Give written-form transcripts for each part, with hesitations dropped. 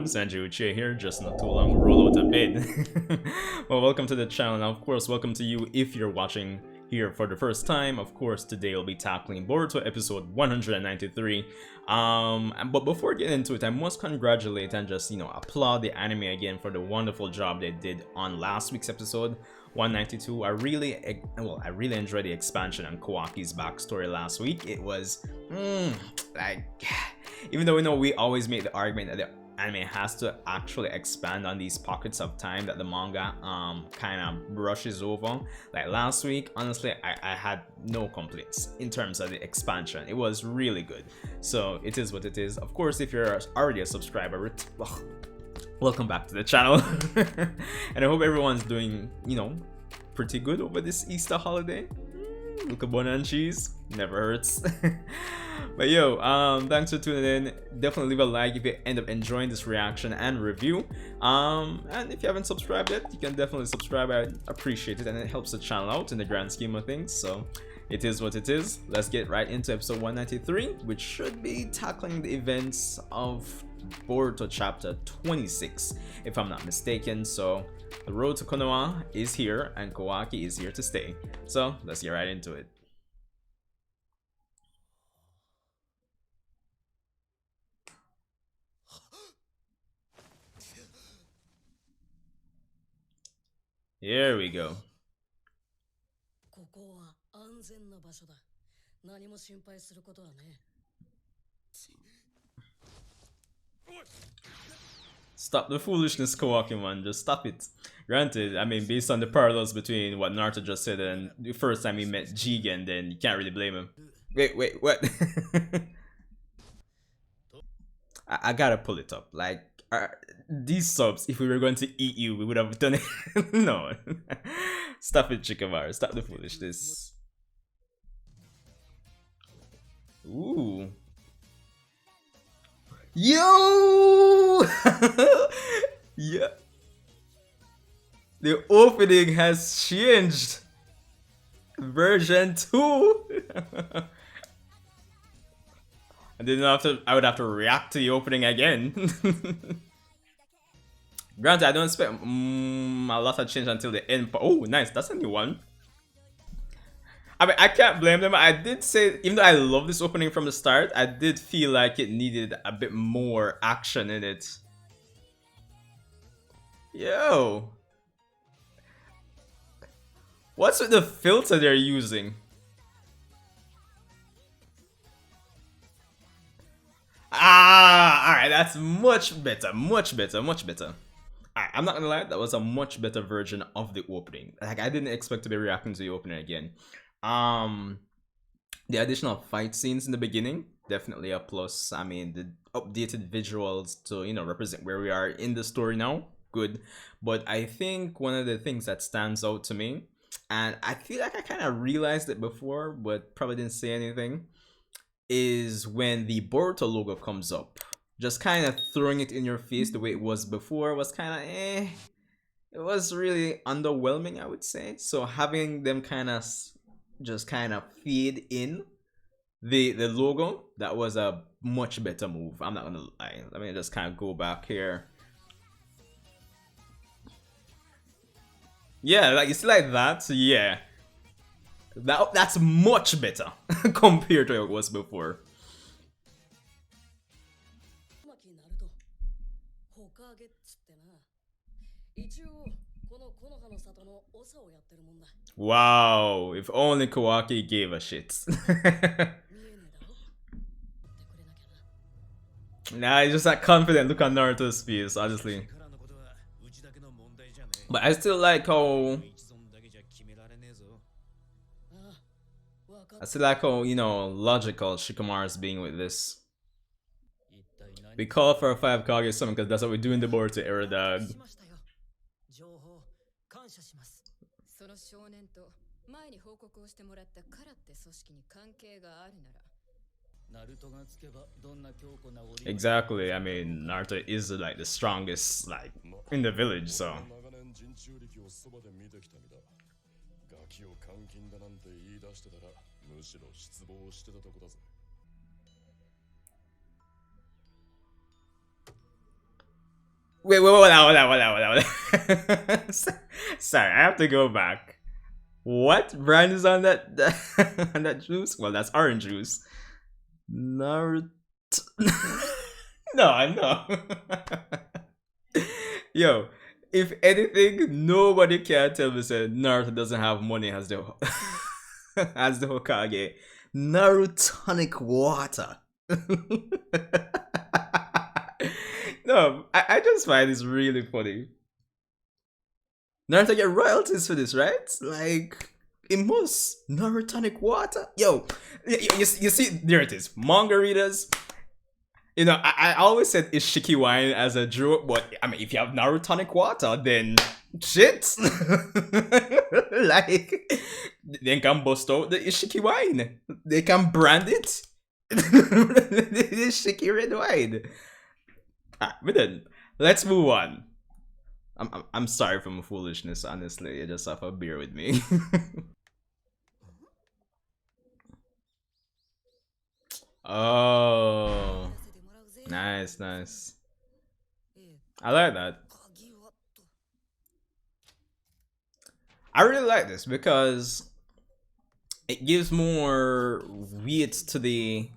Sanjay Uche here, just not too long roll out of bed. Well, welcome to the channel, and of course, welcome to you if you're watching here for the first time. Of course, today we'll be tackling Boruto episode 193. But before getting into it, I must congratulate and just, applaud the anime again for the wonderful job they did on last week's episode 192. I really enjoyed the expansion on Kawaki's backstory last week. It was, even though we always make the argument that the anime has to actually expand on these pockets of time that the manga kind of brushes over. Like last week, honestly, I had no complaints in terms of the expansion. It was really good. So it is what it is. Of course, if you're already a subscriber, welcome back to the channel. And I hope everyone's doing, pretty good over this Easter holiday. Look at bun and cheese, never hurts. But thanks for tuning in. Definitely leave a like if you end up enjoying this reaction and review. And if you haven't subscribed yet, you can definitely subscribe. I appreciate it, and it helps the channel out in the grand scheme of things. So it is what it is. Let's get right into episode 193, which should be tackling the events of Boruto chapter 26, if I'm not mistaken. So the road to Konoha is here, and Kawaki is here to stay. So let's get right into it. Here we go. Stop the foolishness, Kawaki, man. Just stop it. Granted, I mean, based on the parallels between what Naruto just said and the first time he met Jigen, then you can't really blame him. Wait, what? I gotta pull it up. Like, these subs, if we were going to eat you, we would have done it. No. Stop it, Chikamaru. Stop the foolishness. Ooh. Yo! Yeah. The opening has changed. Version 2. I didn't have to. I would have to react to the opening again. Granted, I don't expect a lot of change until the end. Oh, nice. That's a new one. I mean, I can't blame them. I did say, even though I love this opening from the start, I did feel like it needed a bit more action in it. Yo. What's with the filter they're using? Alright, that's much better. Much better. Alright, I'm not gonna lie, that was a much better version of the opening. Like, I didn't expect to be reacting to the opening again. The additional fight scenes in the beginning, definitely a plus. I mean, the updated visuals to, represent where we are in the story now, good. But I think one of the things that stands out to me, and I feel like I kind of realized it before, but probably didn't say anything, is when the Boruto logo comes up. Just kind of throwing it in your face the way it was before was kind of It was really underwhelming, I would say. So having them just kind of feed in the logo, that was a much better move. I'm not gonna lie. Let me just kind of go back here. Yeah, like, you see, like that. So yeah, that's much better compared to what it was before. Wow, if only Kawaki gave a shit. Nah, it's just that confident look on Naruto's face, honestly. But I still like how logical Shikamaru's being with this. We call for a 5 Kage summon because that's what we do in the Boruto era, dog. Exactly, I mean, Naruto is like the strongest, like, in the village, so. Wait, hold on. Sorry, I have to go back. What brand is on that on that juice? Well, that's orange juice. Naruto. No, I know. Yo, if anything, nobody can tell me that Naruto doesn't have money as the as the Hokage. Narutonic water. No, I just find this really funny. Naruto get royalties for this, right? Like, it must. Narutonic water. Yo, you see, there it is. Manga readers. You know, I always said Ishiki wine as a joke, but I mean, if you have Narutonic water, then shit. Like, they can bust out the Ishiki wine. They can brand it. The Ishiki red wine. But then, let's move on. I'm sorry for my foolishness, honestly. You just have to bear with me. Oh, nice, nice. I like that. I really like this because it gives more weight to the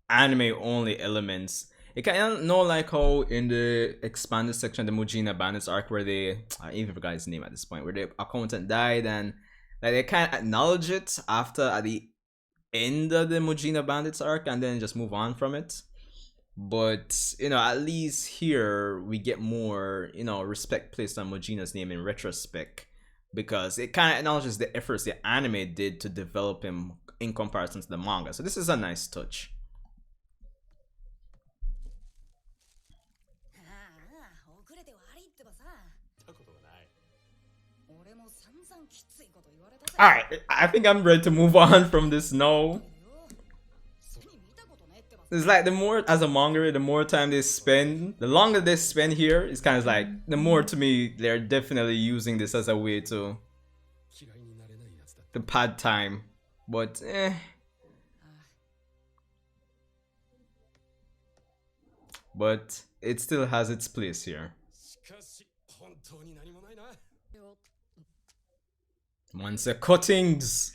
anime only elements. It kind of know like how in the expanded section, the Mujina Bandits arc, where they I even forgot his name at this point, where the accountant died, and like they kind of acknowledge it after at the end of the Mujina Bandits arc, and then just move on from it. But you know, at least here we get more respect placed on Mujina's name in retrospect, because it kind of acknowledges the efforts the anime did to develop him in comparison to the manga. So this is a nice touch. Alright, I think I'm ready to move on from this now. It's like the more, as a manga, the more time they spend, the longer they spend here, it's kind of like, the more to me, they're definitely using this as a way to pad time. But, But it still has its place here. Once the cuttings.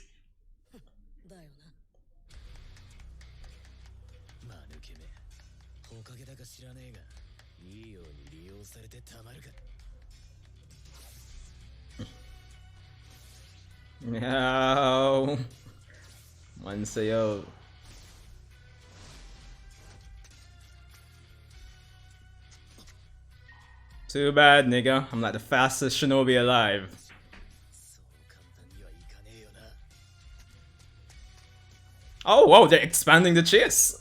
No. Once yo. Too bad, nigga. I'm like the fastest shinobi alive. Oh, whoa, they're expanding the chase.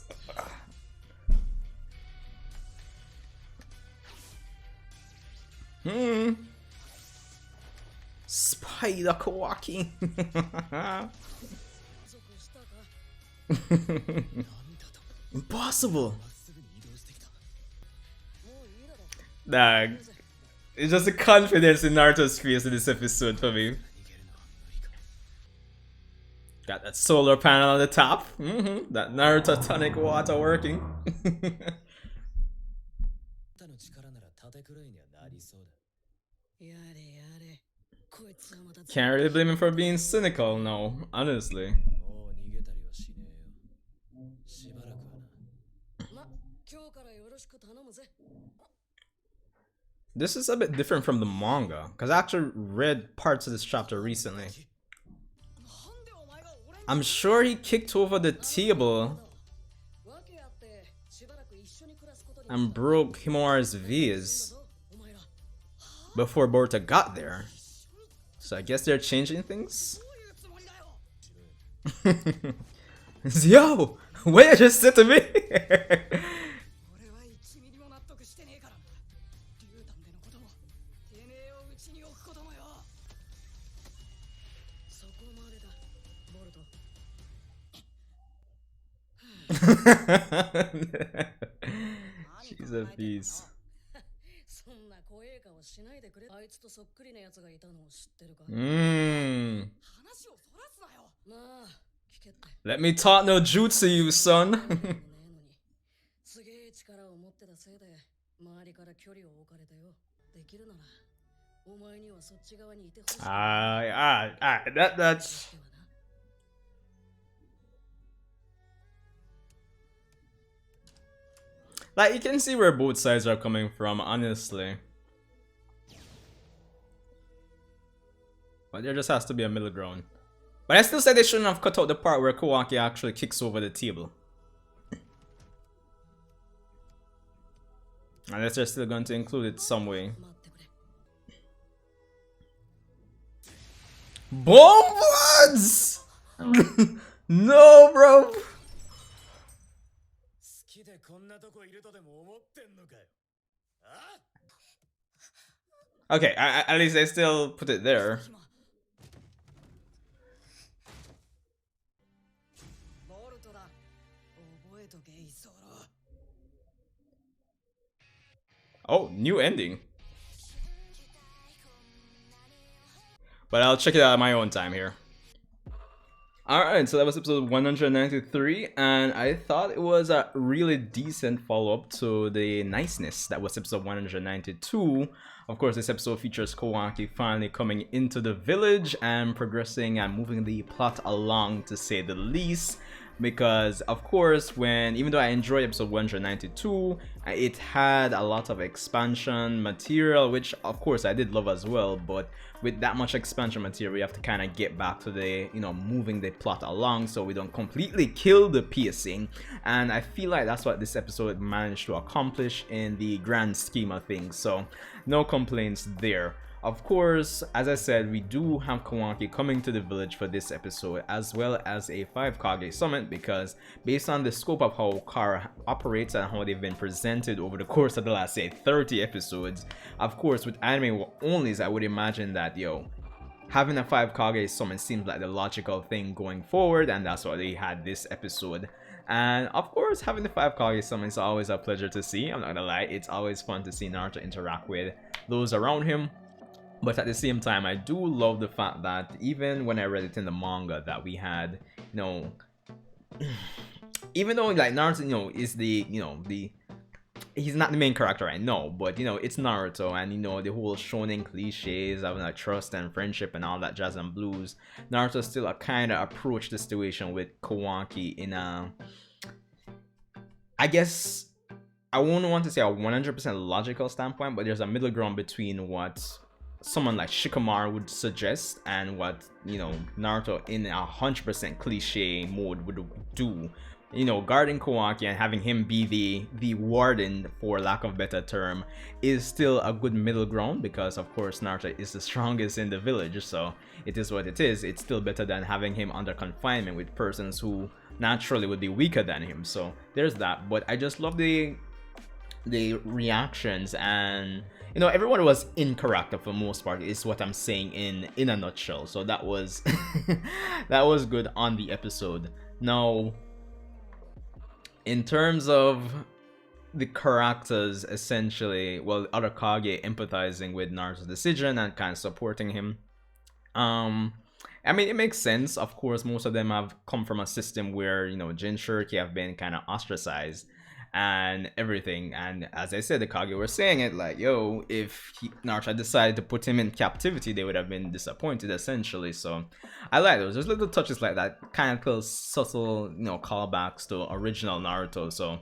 Spider Kawaki. Impossible. Dang. It's just the confidence in Naruto's face in this episode for me. Got that solar panel on the top. That Naruto tonic water working. Can't really blame him for being cynical, no, honestly. This is a bit different from the manga, because I actually read parts of this chapter recently. I'm sure he kicked over the table and broke Himawari's vase before Boruto got there. So I guess they're changing things? Yo! What you just said to me? She's a beast. Let me talk no jutsu, you son. That's like you can see where both sides are coming from, honestly. But there just has to be a middle ground. But I still say they shouldn't have cut out the part where Kawaki actually kicks over the table. Unless they're still going to include it some way. Bomb Bloods! No, bro! Okay, at least they still put it there. Oh, new ending. But I'll check it out at my own time here. Alright, so that was episode 193, and I thought it was a really decent follow-up to the niceness that was episode 192. Of course, this episode features Kawaki finally coming into the village and progressing and moving the plot along, to say the least. Because, of course, even though I enjoyed episode 192, it had a lot of expansion material, which, of course, I did love as well, but with that much expansion material, we have to kind of get back to the, moving the plot along so we don't completely kill the pacing. And I feel like that's what this episode managed to accomplish in the grand scheme of things, so no complaints there. Of course, as I said, we do have Kawaki coming to the village for this episode, as well as a 5 Kage summit, because based on the scope of how Kara operates and how they've been presented over the course of the last, say, 30 episodes, of course, with anime onlys, I would imagine that, having a 5 Kage summit seems like the logical thing going forward, and that's why they had this episode. And of course, having the 5 Kage summon is always a pleasure to see. I'm not gonna lie, it's always fun to see Naruto interact with those around him. But at the same time, I do love the fact that even when I read it in the manga, that we had, even though like Naruto, is the, he's not the main character, I know, but it's Naruto, and the whole shonen cliches of like trust and friendship and all that jazz and blues. Naruto still kind of approached the situation with Kawaki in a, I guess, I wouldn't want to say a 100% logical standpoint, but there's a middle ground between what someone like Shikamaru would suggest and what Naruto in a 100% cliche mode would do. Guarding Kawaki and having him be the warden, for lack of a better term, is still a good middle ground, because of course Naruto is the strongest in the village, so it is what it is. It's still better than having him under confinement with persons who naturally would be weaker than him, so there's that. But I just love the reactions, and everyone was incorrect for the most part, is what I'm saying in a nutshell. So that was that was good on the episode. Now, in terms of the characters, essentially, well, other Kage empathizing with Naruto's decision and kind of supporting him, I mean, it makes sense. Of course, most of them have come from a system where Jinchuriki have been kind of ostracized and everything, and as I said, the Kage were saying it like, yo, if Naruto decided to put him in captivity, they would have been disappointed, essentially. So I like those. There's little touches like that, kind of cool, subtle, callbacks to original Naruto, so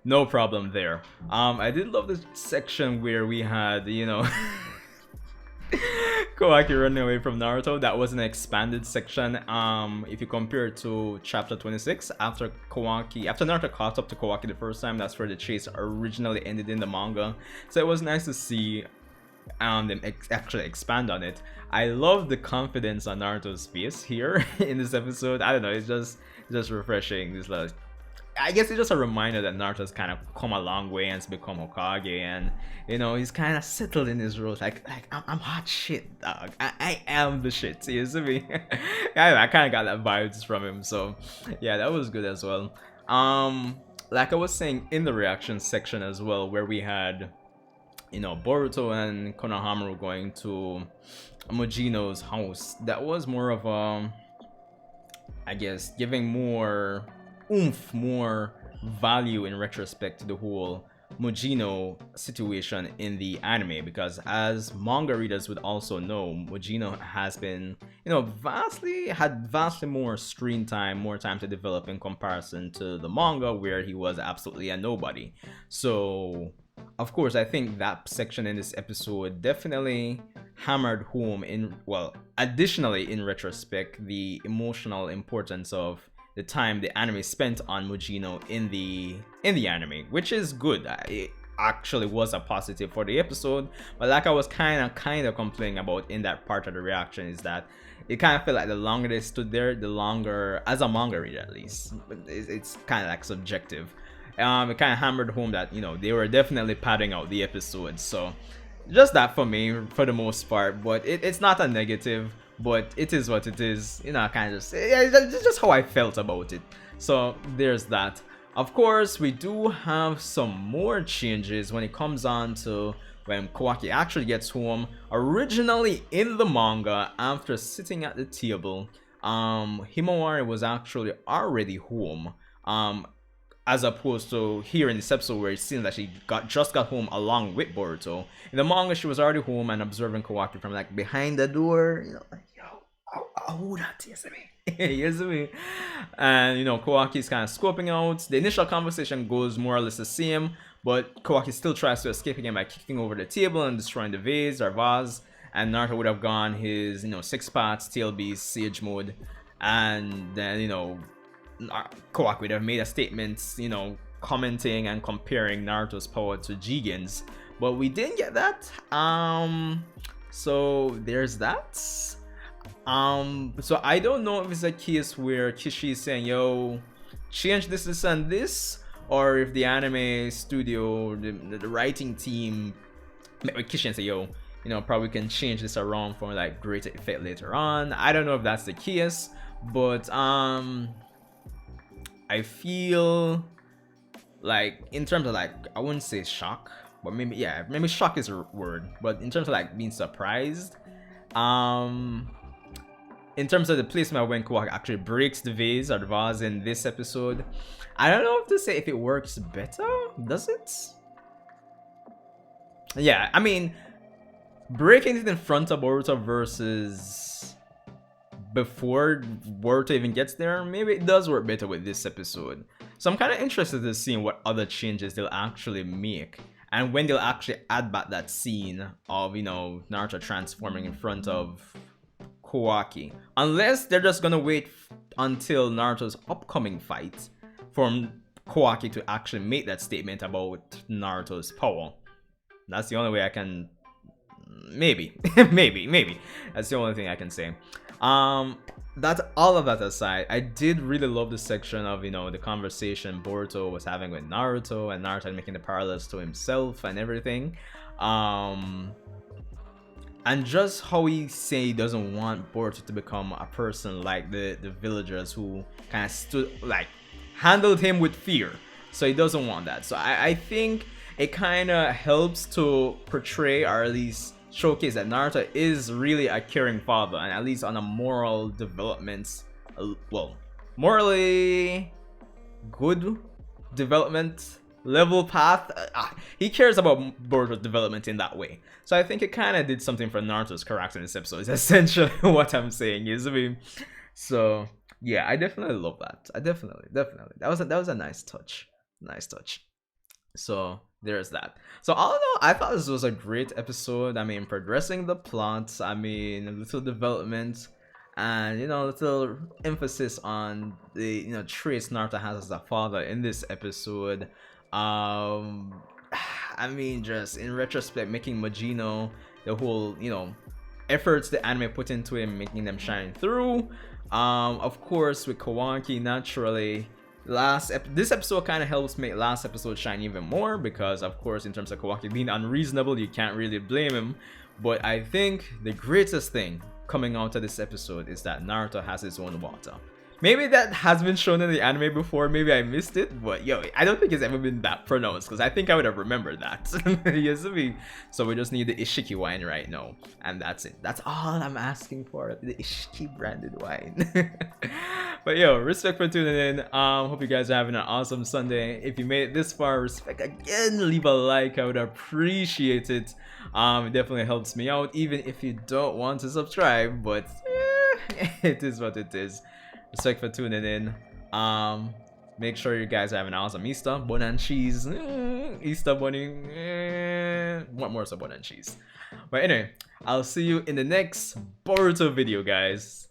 no problem there. I did love the section where we had, Kawaki running away from Naruto. That was an expanded section. If you compare it to chapter 26, after Naruto caught up to Kawaki the first time, that's where the chase originally ended in the manga. So it was nice to see them actually expand on it. I love the confidence on Naruto's face here in this episode. I don't know, it's just refreshing. It's like, I guess it's just a reminder that Naruto's kind of come a long way and has become Hokage, and he's kind of settled in his role. Like I'm hot shit, dog. I am the shit. You see me? I kind of got that vibes from him. So yeah, that was good as well. Like I was saying in the reaction section as well, where we had Boruto and Konohamaru going to Mojino's house. That was more of a, I guess, giving more oomph, more value in retrospect to the whole Mujino situation in the anime, because as manga readers would also know, Mujino has been, vastly more screen time, more time to develop in comparison to the manga, where he was absolutely a nobody. So of course, I think that section in this episode definitely hammered home additionally in retrospect, the emotional importance of the time the anime spent on Mujino in the anime, which is good. It actually was a positive for the episode, but like I was kind of complaining about in that part of the reaction, is that it kind of felt like the longer they stood there, the longer, as a manga reader at least, it's kind of like subjective. It kind of hammered home that they were definitely padding out the episode. So just that for me, for the most part. But it's not a negative, but it is what it is. Kind of just how I felt about it. So there's that. Of course, we do have some more changes when it comes on to when Kawaki actually gets home. Originally in the manga, after sitting at the table, Himawari was actually already home. As opposed to here in this episode where it seems that she just got home along with Boruto. In the manga, she was already home and observing Kawaki from like behind the door, like, yo, oh, that is me. Yes, me. And Kawaki's kind of scoping out. The initial conversation goes more or less the same, but Kawaki still tries to escape again by kicking over the table and destroying the vase or vase. And Naruto would have gone his, six parts, tail beast, sage mode, and then Kawaki would have made a statement, commenting and comparing Naruto's power to Jigen's, but we didn't get that. So there's that. So I don't know if it's a case where Kishi is saying, yo, change this and this, or if the anime studio, the writing team met with Kishi and say, yo, probably can change this around for like greater effect later on. I don't know if that's the case, but I feel like in terms of like, I wouldn't say shock, but maybe shock is a word, but in terms of like being surprised, in terms of the placement when Kawaki actually breaks the vase or the vase in this episode, I don't know if to say if it works better. Does it? Yeah, I mean, breaking it in front of Boruto versus before Boruto even gets there, maybe it does work better with this episode. So I'm kind of interested to see what other changes they'll actually make, and when they'll actually add back that scene of Naruto transforming in front of Kawaki, unless they're just gonna wait until Naruto's upcoming fight for Kawaki to actually make that statement about Naruto's power. That's the only way I can maybe that's the only thing I can say. That all of that aside, I did really love the section of the conversation Boruto was having with Naruto, and Naruto making the parallels to himself and everything, and just how he say he doesn't want Boruto to become a person like the villagers who kind of stood like handled him with fear. So he doesn't want that. So I think it kind of helps to portray, or at least showcase, that Naruto is really a caring father, and at least on a moral development, morally good development level path, he cares about Boruto's development in that way. So I think it kind of did something for Naruto's character in this episode, is essentially what I'm saying, is me. So yeah, I definitely love that. I definitely that was a nice touch. So there's that. So all in all, I thought this was a great episode. I mean, progressing the plot, I mean, a little development, and little emphasis on the traits Naruto has as a father in this episode. I mean, just in retrospect, making Majino, the whole efforts the anime put into him, making them shine through. Of course, with Kawaki, naturally, this episode kind of helps make last episode shine even more, because of course, in terms of Kawaki being unreasonable, you can't really blame him. But I think the greatest thing coming out of this episode is that Naruto has his own water. Maybe that has been shown in the anime before, maybe I missed it, but yo, I don't think it's ever been that pronounced, because I think I would have remembered that. Yes, I mean, so we just need the Ishiki wine right now, and that's it. That's all I'm asking for, the Ishiki branded wine. But yo, respect for tuning in. Hope you guys are having an awesome Sunday. If you made it this far, respect again. Leave a like. I would appreciate it. It definitely helps me out, even if you don't want to subscribe. But it is what it is. Respect for tuning in. Make sure you guys are having an awesome Easter. Bun and cheese. Easter bunny. What more so bun and cheese? But anyway, I'll see you in the next Boruto video, guys.